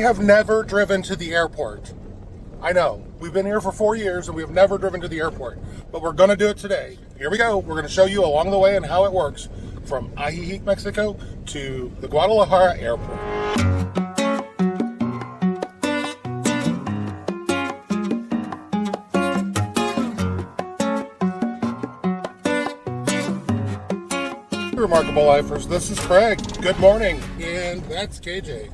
have never driven to the airport. I know, we've been here for 4 years and we have never driven to the airport, but we're gonna do it today. Here we go. We're gonna show you along the way and how it works from Ajijic, Mexico to the Guadalajara Airport. Remarkable Lifers, this is Craig. Good morning, and that's KJ.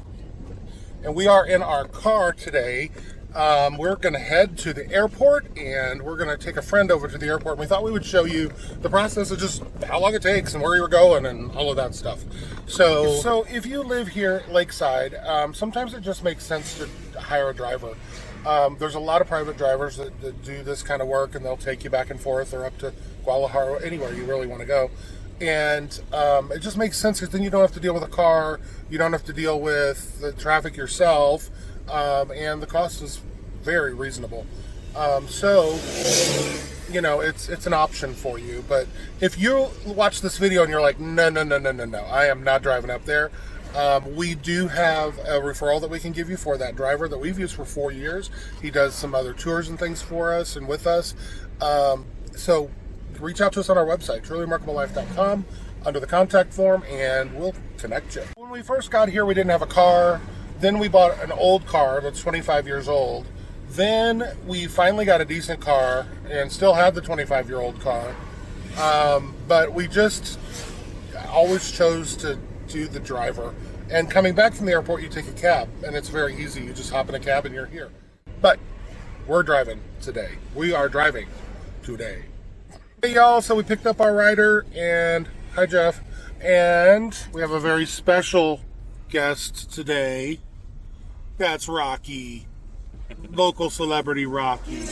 And we are in our car today. We're going to head to the airport, and we're going to take a friend over to the airport. And we thought we would show you the process of just how long it takes and where you're going and all of that stuff. So if you live here Lakeside, sometimes it just makes sense to hire a driver. There's a lot of private drivers that do this kind of work, and they'll take you back and forth or up to Guadalajara, anywhere you really want to go. And it just makes sense because then you don't have to deal with a car, you don't have to deal with the traffic yourself, and the cost is very reasonable. So, you know, it's an option for you. But if you watch this video and you're like, no, I am not driving up there, we do have a referral that we can give you for that driver that we've used for 4 years. He does some other tours and things for us and with us. So reach out to us on our website, trulyremarkablelife.com, under the contact form, and we'll connect you. When we first got here, we didn't have a car. Then we bought an old car that's 25 years old. Then we finally got a decent car and still had the 25-year-old car. But we just always chose to do the driver. And coming back from the airport, you take a cab, and it's very easy. You just hop in a cab and you're here. But we're driving today. We are driving today. Hey y'all, so we picked up our rider, and hi Jeff, and we have a very special guest today. That's Rocky, local celebrity Rocky.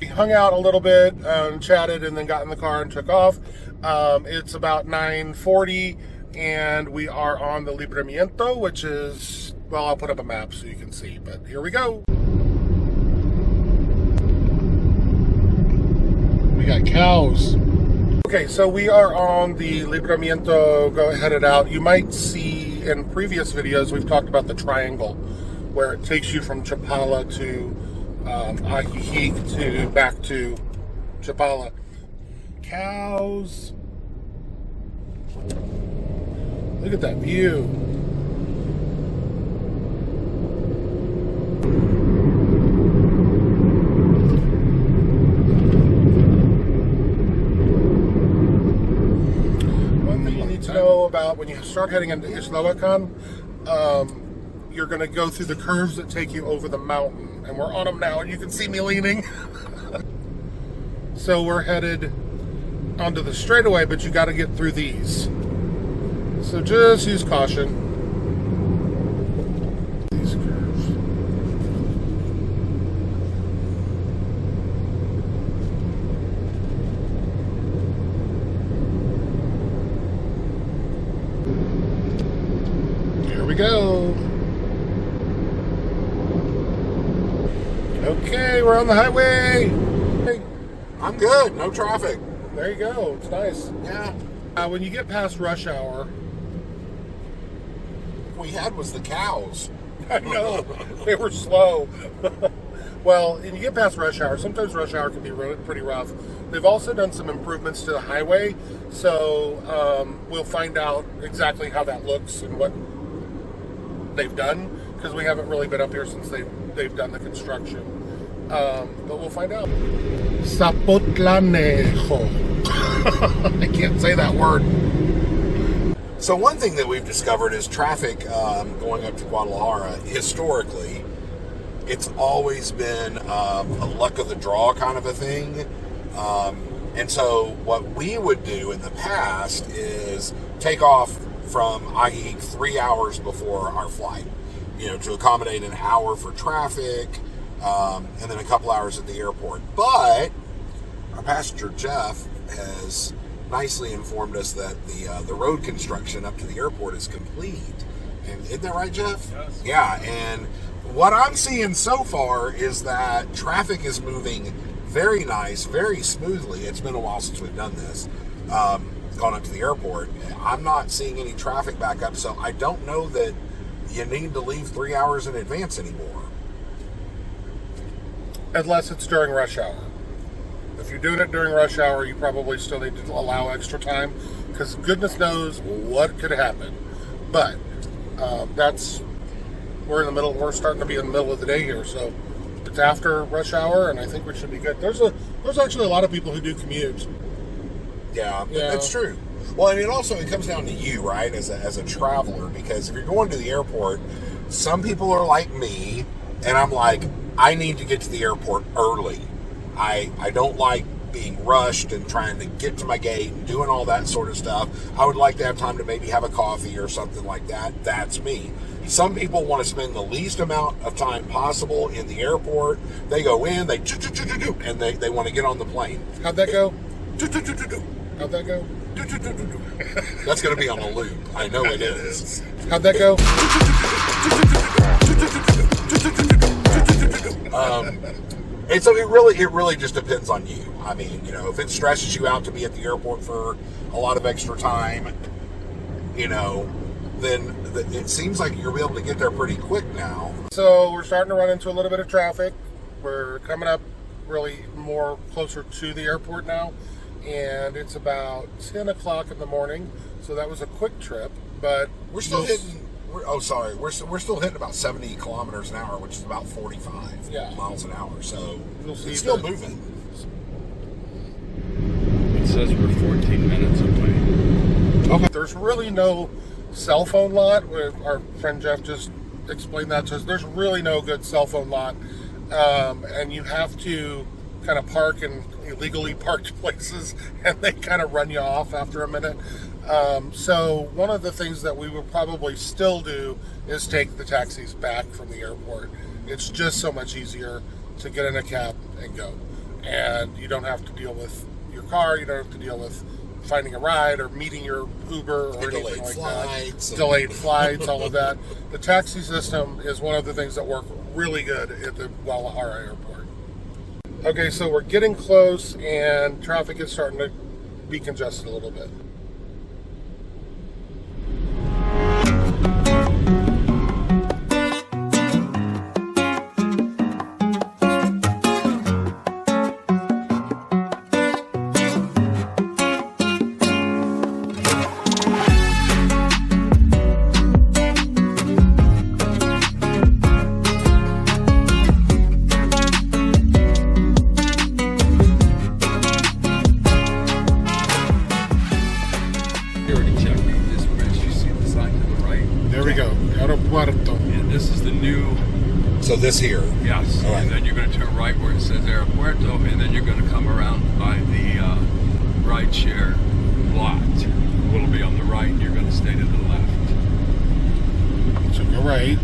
We hung out a little bit, chatted, and then got in the car and took off. It's about 9:40, and we are on the Libramiento, which is, well, I'll put up a map so you can see, but here we go. We got cows. Okay, so we are on the Libramiento, headed out. You might see in previous videos we've talked about the triangle, where it takes you from Chapala to Ajijic to back to Chapala. Cows. Look at that view. About when you start heading into Islahuacan, you're going to go through the curves that take you over the mountain, and we're on them now, and you can see me leaning. So we're headed onto the straightaway, but you got to get through these. So just use caution. These curves. Here we go. Okay, we're on the highway. Hey. I'm good. No traffic. There you go. It's nice. Yeah. When you get past rush hour, What we had was the cows. I know they were slow. Well, when you get past rush hour, sometimes rush hour can be pretty rough. They've also done some improvements to the highway, so we'll find out exactly how that looks and what they've done, because we haven't really been up here since they've done the construction. But we'll find out. Zapotlanejo. I can't say that word. So one thing that we've discovered is traffic going up to Guadalajara. Historically, it's always been a luck of the draw kind of a thing. And so what we would do in the past is take off from Ajijic 3 hours before our flight, you know, to accommodate an hour for traffic, and then a couple hours at the airport. But our passenger Jeff has nicely informed us that the road construction up to the airport is complete. And isn't that right, Jeff? Yes. Yeah, and what I'm seeing so far is that traffic is moving very nice, very smoothly. It's been a while since we've done this, gone up to the airport. I'm not seeing any traffic back up, so I don't know that you need to leave 3 hours in advance anymore. Unless it's during rush hour. If you're doing it during rush hour, you probably still need to allow extra time, because goodness knows what could happen. But we're starting to be in the middle of the day here, so it's after rush hour, and I think we should be good. There's actually a lot of people who do commute. Yeah, that's true. Well, and it comes down to you, right, as a traveler, because if you're going to the airport, some people are like me, and I'm like, I need to get to the airport early. I don't like being rushed and trying to get to my gate and doing all that sort of stuff. I would like to have time to maybe have a coffee or something like that. That's me. Some people want to spend the least amount of time possible in the airport. They go in, and they want to get on the plane. How'd that go? How'd that go? That's going to be on a loop. I know it is. How'd that go? And so it really just depends on you. I mean, if it stresses you out to be at the airport for a lot of extra time, then it seems like you'll be able to get there pretty quick now. So we're starting to run into a little bit of traffic. We're coming up really more closer to the airport now, and it's about 10 o'clock in the morning. So that was a quick trip, but we're still hitting. We're still hitting about 70 kilometers an hour, which is about 45 miles an hour. So it's still moving. It says we're 14 minutes away. Okay. There's really no cell phone lot. Our friend Jeff just explained that to us. There's really no good cell phone lot, and you have to kind of park in illegally parked places, and they kind of run you off after a minute. So one of the things that we will probably still do is take the taxis back from the airport. It's just so much easier to get in a cab and go, and you don't have to deal with your car. You don't have to deal with finding a ride or meeting your Uber or anything like that. Delayed flights, all of that. The taxi system is one of the things that work really good at the Guadalajara Airport. Okay, so we're getting close, and traffic is starting to be congested a little bit. And this is the new. So this here. Yes. Right. And then you're going to turn right where it says Aeropuerto, and then you're going to come around by the ride share lot. It'll be on the right, and you're going to stay to the left. So go right.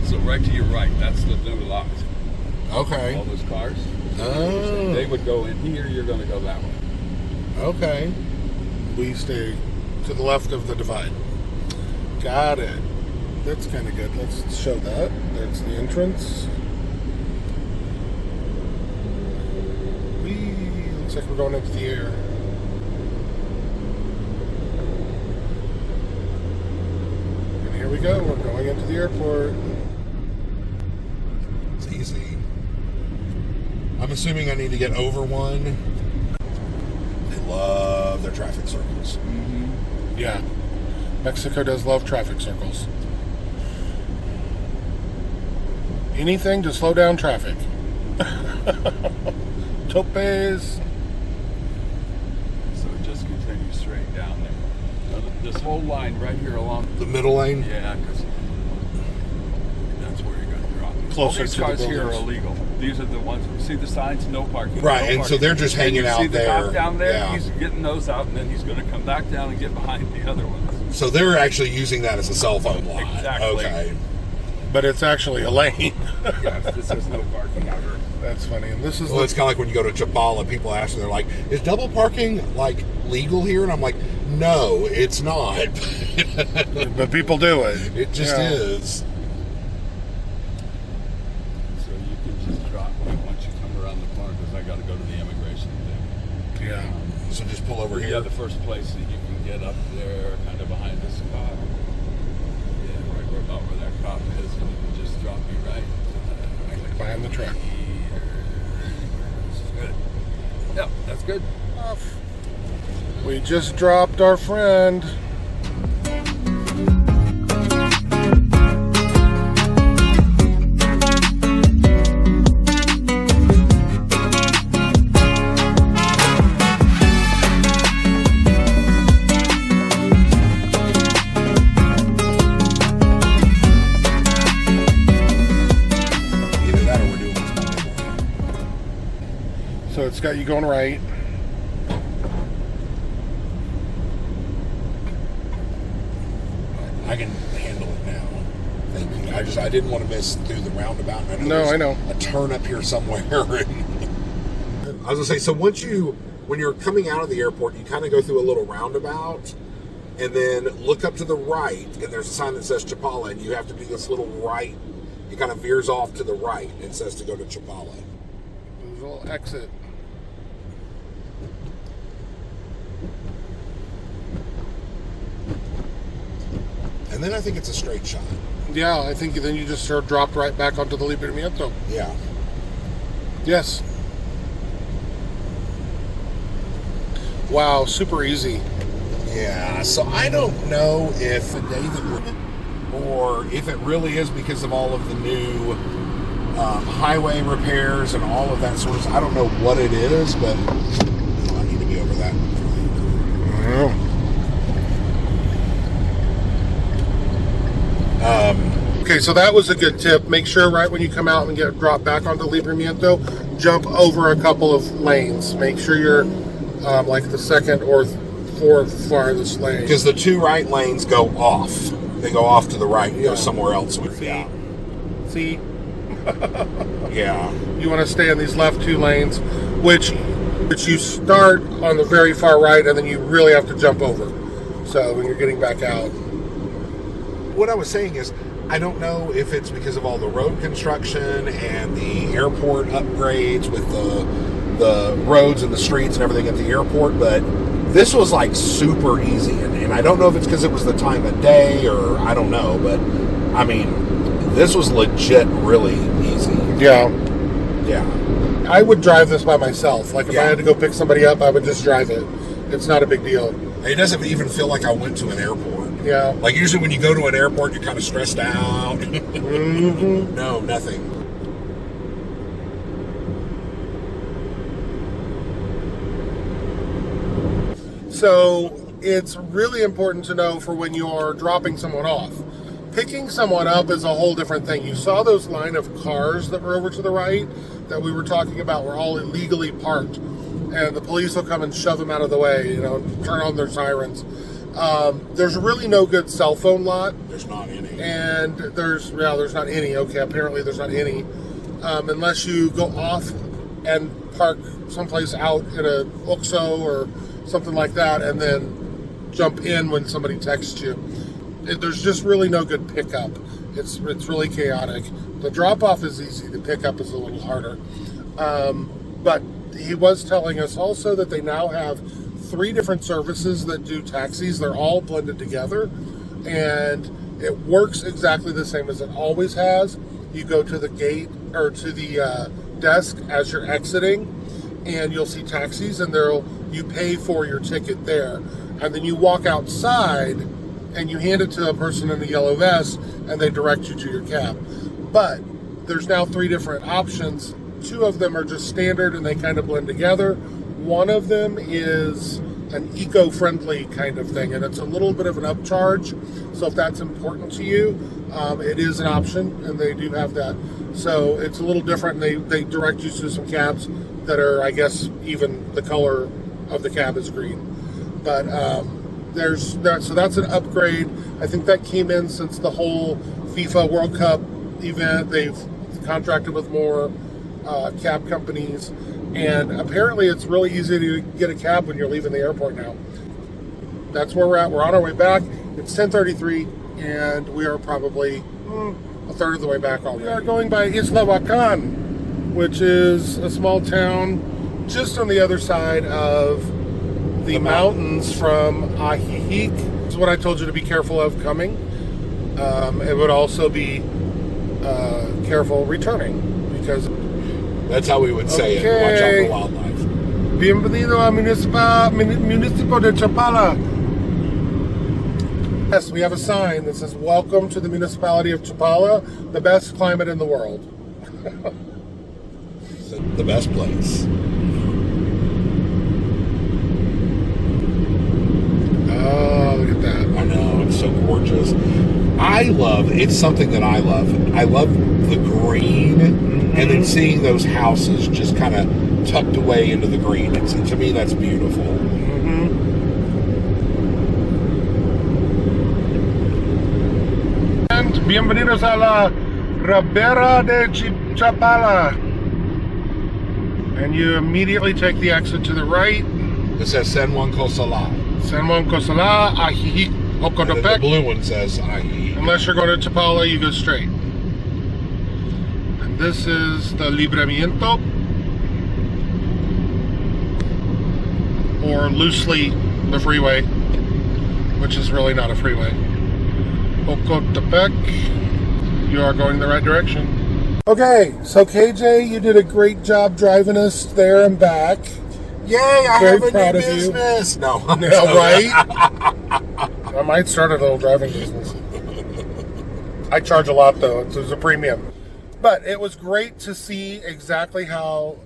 So right to your right, that's the new lot. Okay. All those cars. Oh. They would go in here, you're going to go that way. Okay. We stay to the left of the divide. Got it. That's kind of good. Let's show that. That's the entrance. Looks like we're going into the air. And here we go. We're going into the airport. It's easy. I'm assuming I need to get over one. They love their traffic circles. Mm-hmm. Yeah. Mexico does love traffic circles. Anything to slow down traffic. Topes. So it just continues straight down there. Now, this whole line right here along the middle lane? Yeah, because that's where you're going to drop. Closer all these to cars the here are buildings. illegal. These are the ones, see the signs, no parking. Right, no and parking. so they're just hanging out see the there. cop down there, Yeah. he's getting those out, and then he's going to come back down and get behind the other ones. So they're actually using that as a cell phone lot. Exactly. Okay. But it's actually a lane. Yes, this says no parking ever. That's funny. And this is Well, it's kind of like when you go to Chapala, people ask me, they're like, is double parking, like, legal here? And I'm like, no, it's not. but people do it. It just is. So you can just drop once you come around the corner, because I got to go to the immigration thing. Yeah. So just pull over here. Yeah, the first place that you can get up there, kind of behind this spot. about where that cop is, and it'll just drop you right Behind the truck. Good. Yeah, that's good. We just dropped our friend. So it's got you going right. I can handle it now. Thank you. I didn't want to miss through the roundabout. I know. A turn up here somewhere. I was gonna say, so when you're coming out of the airport, you kind of go through a little roundabout, and then look up to the right, and there's a sign that says Chapala, and you have to do this little right. It kind of veers off to the right and says to go to Chapala. There's a little exit. And then I think it's a straight shot. Yeah, I think then you just sort of dropped right back onto the Libramiento. Yeah. Yes. Wow, super easy. Yeah, so I don't know if the day that we're, or if it really is because of all of the new highway repairs and all of that sort of stuff. I don't know what it is, but I need to be over that. Okay, so that was a good tip. Make sure right when you come out and get dropped back onto Libramiento, jump over a couple of lanes. Make sure you're like the second or fourth farthest lane. Because the two right lanes go off. They go off to the right and go somewhere else. See? Yeah. You want to stay in these left two lanes, which you start on the very far right, and then you really have to jump over. So when you're getting back out. What I was saying is, I don't know if it's because of all the road construction and the airport upgrades with the roads and the streets and everything at the airport, but this was like super easy. And I don't know if it's because it was the time of day or I don't know, but I mean, this was legit really easy. Yeah. Yeah. I would drive this by myself. Like if I had to go pick somebody up, I would just drive it. It's not a big deal. It doesn't even feel like I went to an airport. Yeah. Like usually when you go to an airport, you're kind of stressed out. Mm-hmm. No, nothing. So it's really important to know for when you're dropping someone off. Picking someone up is a whole different thing. You saw those line of cars that were over to the right that we were talking about were all illegally parked. And the police will come and shove them out of the way, turn on their sirens. There's really no good cell phone lot. There's not any. And there's not any. Okay, apparently there's not any. Unless you go off and park someplace out in a Oxo or something like that and then jump in when somebody texts you. There's just really no good pickup. It's really chaotic. The drop-off is easy. The pickup is a little harder. But he was telling us also that they now have 3 different services that do taxis. They're all blended together, and it works exactly the same as it always has. You go to the gate or to the desk as you're exiting, and you'll see taxis, and you pay for your ticket there, and then you walk outside and you hand it to a person in a yellow vest, and they direct you to your cab. But there's now 3 different options. 2 of them are just standard, and they kind of blend together. One of them is an eco-friendly kind of thing, and it's a little bit of an upcharge. So if that's important to you, it is an option, and they do have that. So it's a little different. They direct you to some cabs that are, I guess, even the color of the cab is green. But there's that. So that's an upgrade. I think that came in since the whole FIFA World Cup event. They've contracted with more cab companies. And apparently it's really easy to get a cab when you're leaving the airport now. That's where we're at. We're on our way back. It's 10:33, and we are probably a third of the way back already. We are going by Isla Huacan, which is a small town just on the other side of the mountains from Ajijic. This is what I told you to be careful of coming. it would also be careful returning because That's how we would say it. Watch out for wildlife. Bienvenido a Municipio de Chapala. Yes, we have a sign that says, "Welcome to the municipality of Chapala, the best climate in the world." The best place. Oh, look at that. I know, it's so gorgeous. It's something that I love. I love the green, and then seeing those houses just kind of tucked away into the green. To me, that's beautiful. And bienvenidos a la Ribera de Chapala. And you immediately take the exit to the right. It says San Juan Cosala. San Juan Cosala, Ajijic, And then the Ocotepec. blue one says Ajijic. Unless you're going to Chapala, you go straight. And this is the Libramiento, or loosely the freeway, which is really not a freeway. Ocotepec, you are going the right direction. Okay, so KJ, you did a great job driving us there and back. Yay, I Very have a proud new of you. business. No. Yeah, right? I might start a little driving business. I charge a lot though, it's a premium. But it was great to see exactly how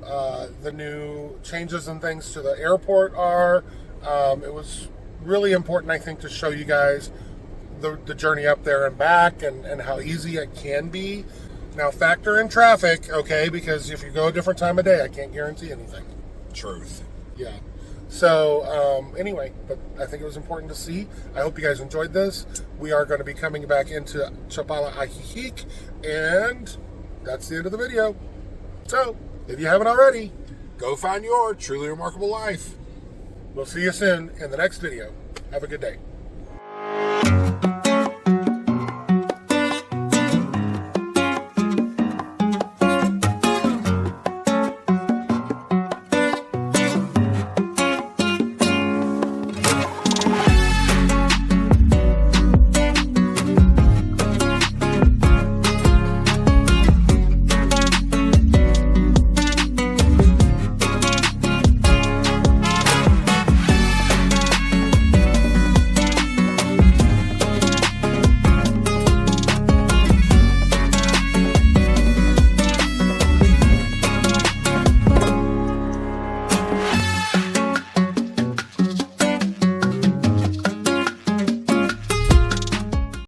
the new changes and things to the airport are. It was really important, I think, to show you guys the journey up there and back and how easy it can be. Now factor in traffic, okay, because if you go a different time of day, I can't guarantee anything. Truth. Yeah. So anyway, but I think it was important to see. I hope you guys enjoyed this. We are going to be coming back into Chapala, Ajijic, and that's the end of the video. So if you haven't already, Go find your truly remarkable life. we'll see you soon in the next video. Have a good day.